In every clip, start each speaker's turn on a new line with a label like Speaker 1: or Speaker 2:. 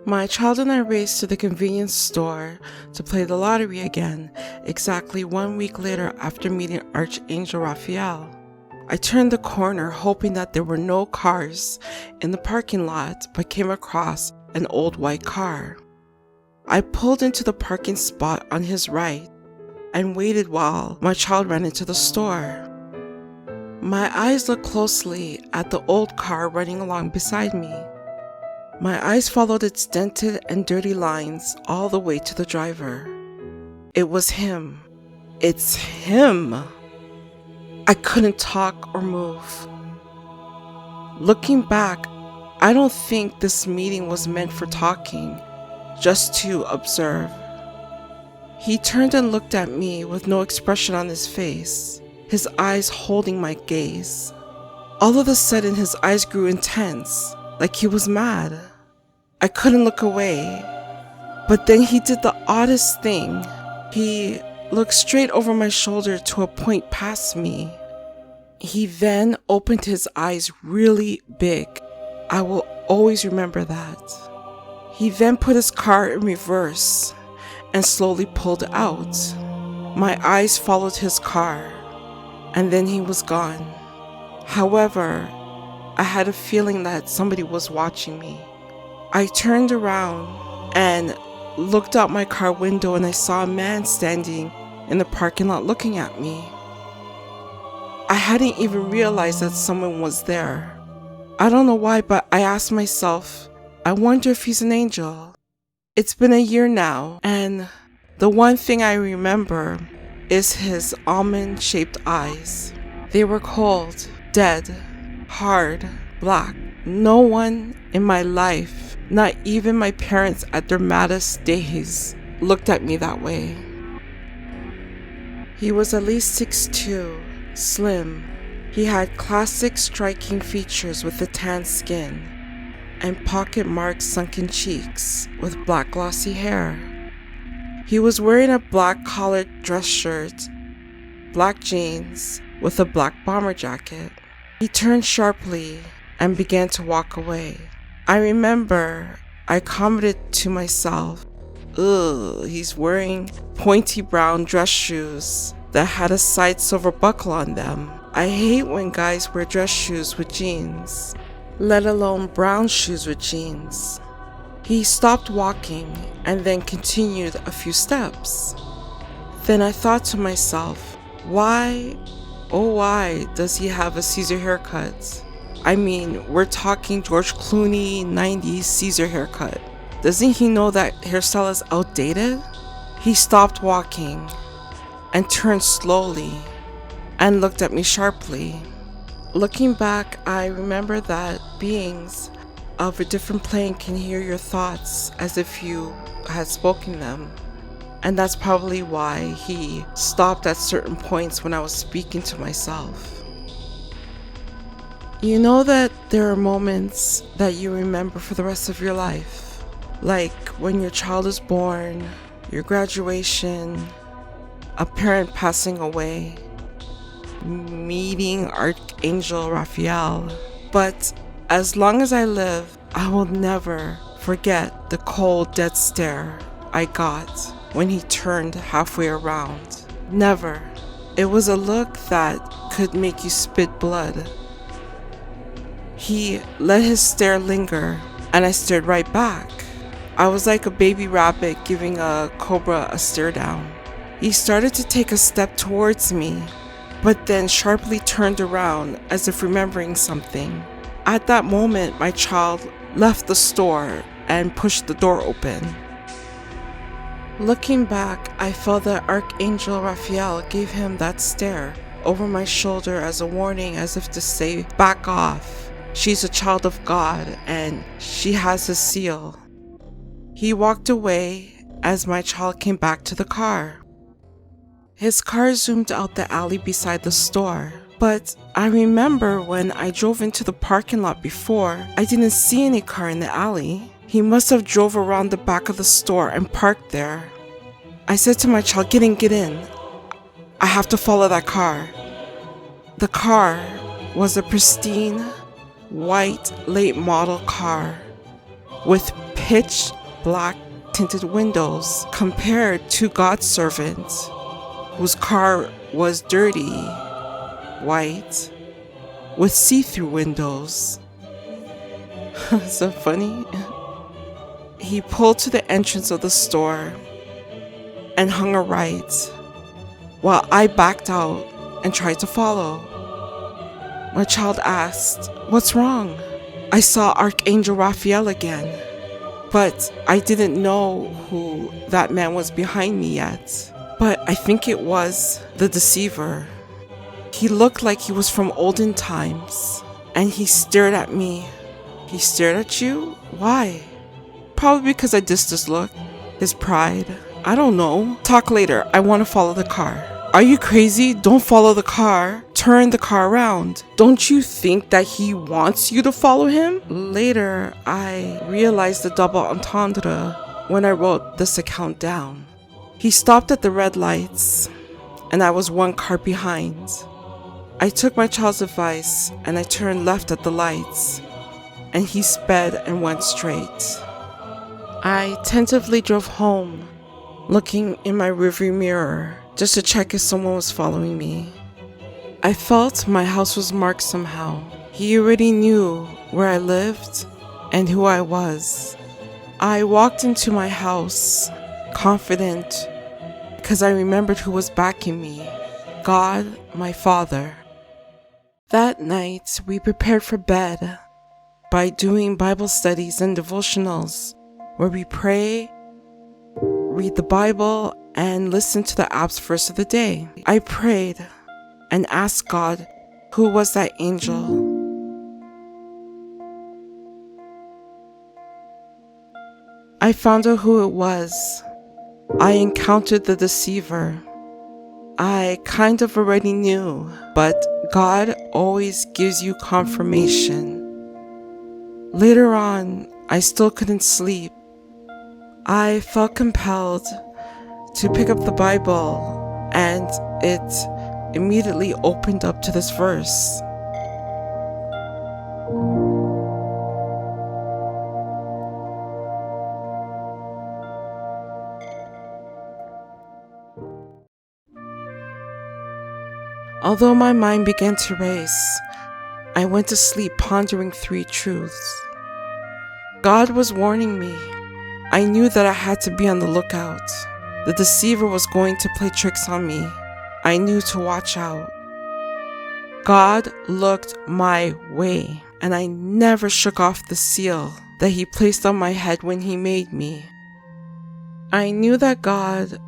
Speaker 1: My child and I raced to the convenience store to play the lottery again, exactly 1 week later after meeting Archangel Raphael. I turned the corner hoping that there were no cars in the parking lot, but came across an old white car. I pulled into the parking spot on his right and waited while my child ran into the store. My eyes looked closely at the old car running along beside me. My eyes followed its dented and dirty lines all the way to the driver. It was him. It's him. I couldn't talk or move. Looking back, I don't think this meeting was meant for talking, just to observe. He turned and looked at me with no expression on his face, his eyes holding my gaze. All of a sudden, his eyes grew intense, like he was mad. I couldn't look away, but then he did the oddest thing. He looked straight over my shoulder to a point past me. He then opened his eyes really big. I will always remember that. He then put his car in reverse and slowly pulled out. My eyes followed his car, and then he was gone. However, I had a feeling that somebody was watching me. I turned around and looked out my car window, and I saw a man standing in the parking lot looking at me. I hadn't even realized that someone was there. I don't know why, but I asked myself, I wonder if he's an angel. It's been a year now, and the one thing I remember is his almond-shaped eyes. They were cold, dead, hard, black. No one in my life, not even my parents at their maddest days, looked at me that way. He was at least 6'2", slim. He had classic striking features with a tan skin and pocket-marked sunken cheeks with black glossy hair. He was wearing a black collared dress shirt, black jeans with a black bomber jacket. He turned sharply and began to walk away. I remember I commented to myself, ugh, he's wearing pointy brown dress shoes that had a side silver buckle on them. I hate when guys wear dress shoes with jeans, let alone brown shoes with jeans. He stopped walking and then continued a few steps. Then I thought to myself, why, oh why does he have a Caesar haircut? I mean, we're talking George Clooney 90s Caesar haircut. Doesn't he know that hairstyle is outdated? He stopped walking and turned slowly and looked at me sharply. Looking back, I remember that beings of a different plane can hear your thoughts as if you had spoken them. And that's probably why he stopped at certain points when I was speaking to myself. You know that there are moments that you remember for the rest of your life, like when your child is born, your graduation, a parent passing away, meeting Archangel Raphael. But as long as I live, I will never forget the cold, dead stare I got when he turned halfway around. Never. It was a look that could make you spit blood. He let his stare linger, and I stared right back. I was like a baby rabbit giving a cobra a stare down. He started to take a step towards me, but then sharply turned around as if remembering something. At that moment, my child left the store and pushed the door open. Looking back, I felt that Archangel Raphael gave him that stare over my shoulder as a warning, as if to say, back off. She's a child of God and she has his seal. He walked away as my child came back to the car. His car zoomed out the alley beside the store. But I remember when I drove into the parking lot before, I didn't see any car in the alley. He must have drove around the back of the store and parked there. I said to my child, get in. I have to follow that car. The car was a pristine, white, late model car with pitch black tinted windows compared to God's servant, whose car was dirty, white, with see-through windows. So funny. He pulled to the entrance of the store and hung a right, while I backed out and tried to follow. My child asked, "What's wrong?" I saw Archangel Raphael again, but I didn't know who that man was behind me yet. But I think it was the Deceiver. He looked like he was from olden times, and he stared at me. He stared at you? Why? Probably because I dissed his look, his pride. I don't know. Talk later. I want to follow the car. Are you crazy? Don't follow the car. Turn the car around. Don't you think that he wants you to follow him? Later, I realized the double entendre when I wrote this account down. He stopped at the red lights, and I was one car behind. I took my child's advice, and I turned left at the lights, and he sped and went straight. I tentatively drove home, looking in my rearview mirror just to check if someone was following me. I felt my house was marked somehow. He already knew where I lived and who I was. I walked into my house, confident, because I remembered who was backing me, God, my Father. That night, we prepared for bed by doing Bible studies and devotionals, where we pray, read the Bible, and listen to the App's verse of the day. I prayed and asked God, who was that angel? I found out who it was. I encountered the Deceiver. I kind of already knew, but God always gives you confirmation. Later on, I still couldn't sleep. I felt compelled to pick up the Bible, and it immediately opened up to this verse. Although my mind began to race, I went to sleep pondering 3 truths. God was warning me. I knew that I had to be on the lookout. The Deceiver was going to play tricks on me. I knew to watch out. God looked my way, and I never shook off the seal that He placed on my head when He made me. I knew that God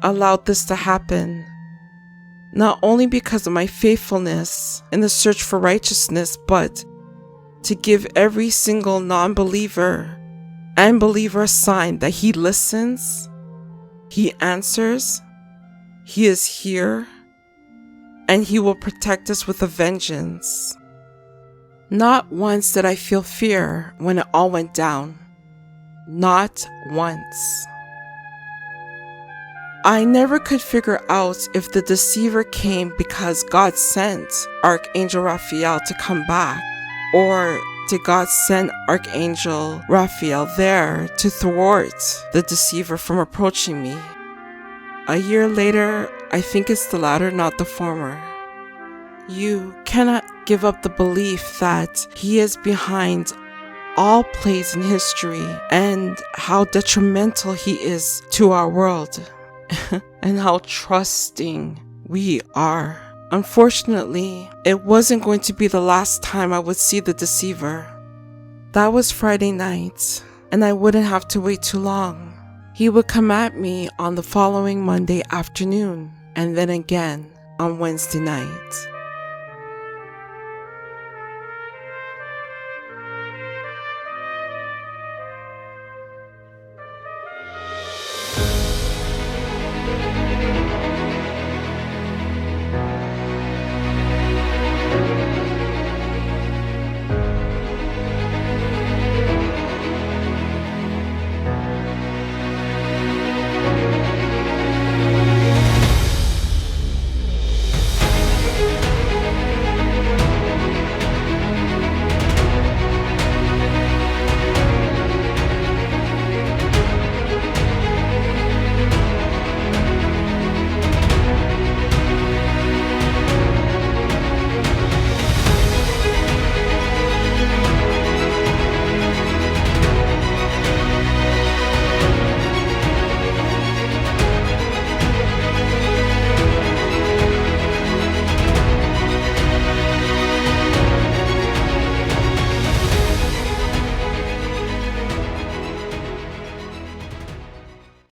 Speaker 1: allowed this to happen, not only because of my faithfulness in the search for righteousness, but to give every single non-believer and believer a sign that He listens, He answers, He is here, and He will protect us with a vengeance. Not once did I feel fear when it all went down. Not once. I never could figure out if the Deceiver came because God sent Archangel Raphael to come back, or did God send Archangel Raphael there to thwart the Deceiver from approaching me? A year later, I think it's the latter, not the former. You cannot give up the belief that He is behind all plays in history and how detrimental He is to our world. And how trusting we are. Unfortunately, it wasn't going to be the last time I would see the Deceiver. That was Friday night, and I wouldn't have to wait too long. He would come at me on the following Monday afternoon, and then again on Wednesday night.